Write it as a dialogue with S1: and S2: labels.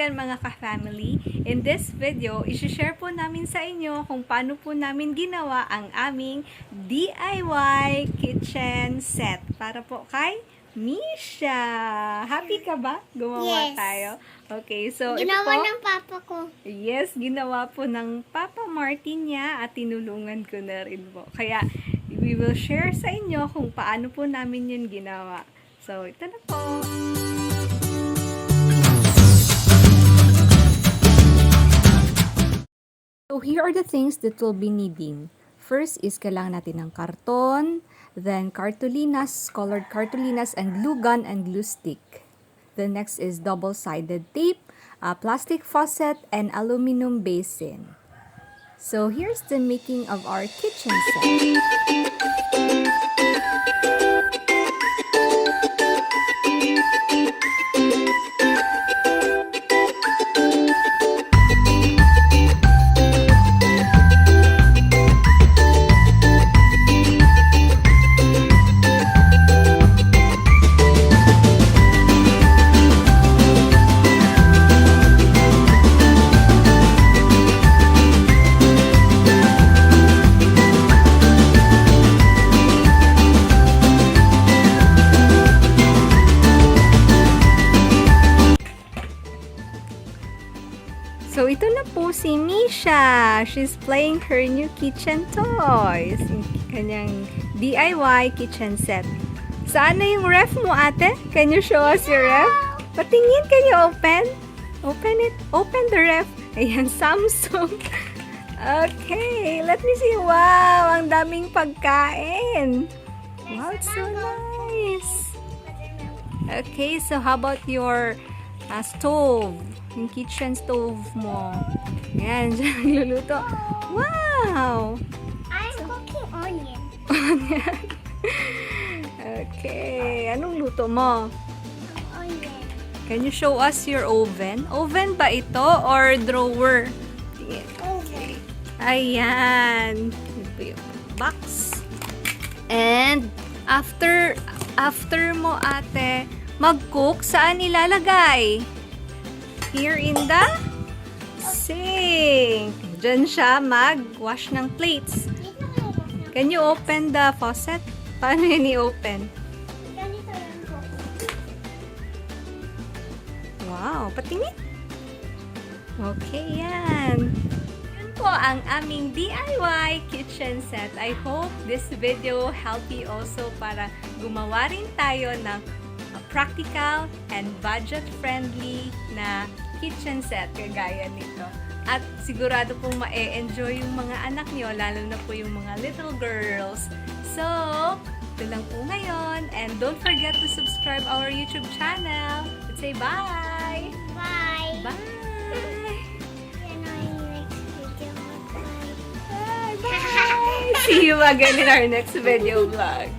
S1: again mga ka-family. In this video, isi-share po namin sa inyo kung paano po namin ginawa ang aming DIY kitchen set para po kay Misha. Happy ka ba? Gumawa
S2: Yes.
S1: tayo. Okay, so
S2: Ginawa
S1: ito po,
S2: ng papa ko.
S1: yes, ginawa po ng Papa Martin niya at tinulungan ko na rin po. Kaya, we will share sa inyo kung paano po namin yun ginawa. So, ito na po. So, here are the things that we'll be needing. First is kailangan natin ng karton, then cartulinas, colored cartulinas, and glue gun and glue stick. The next is double-sided tape, a plastic faucet, and aluminum basin. So, here's the making of our kitchen set. So, ito na po si Misha. She's playing her new kitchen toys. Yung kanyang DIY kitchen set. Saan na yung ref mo, ate? Can you show us your ref? Patingin, can you open? Open it. Open the ref. Ayan, Samsung. Okay, let me see. Wow, ang daming pagkain. Wow, it's so nice. Okay, so how about your stove? Yung kitchen stove mo. Ayan, dyan nagluluto. Wow!
S2: I'm cooking onion.
S1: Okay, anong luto mo?
S2: Onion.
S1: Can you show us your oven? Oven ba ito or drawer? Tingin.
S2: Okay.
S1: Ayan. Ito yung box. And after mo ate mag-cook, saan ilalagay? Here in the sink. Diyan siya mag-wash ng plates. Can you open the faucet? Paano yun i-open?
S2: Ganito lang po.
S1: Wow, patingin. Okay, yan. Yun po ang aming DIY kitchen set. I hope this video help you also para gumawa rin tayo ng practical and budget-friendly na kitchen set kagaya nito. At sigurado pong ma-enjoy yung mga anak nyo, lalo na po yung mga little girls. So, ito lang po ngayon. And don't forget to subscribe our YouTube channel. Let's say bye!
S2: Bye.
S1: Bye!
S2: Yan ang next video.
S1: Bye! Bye! See you again in our next video vlog.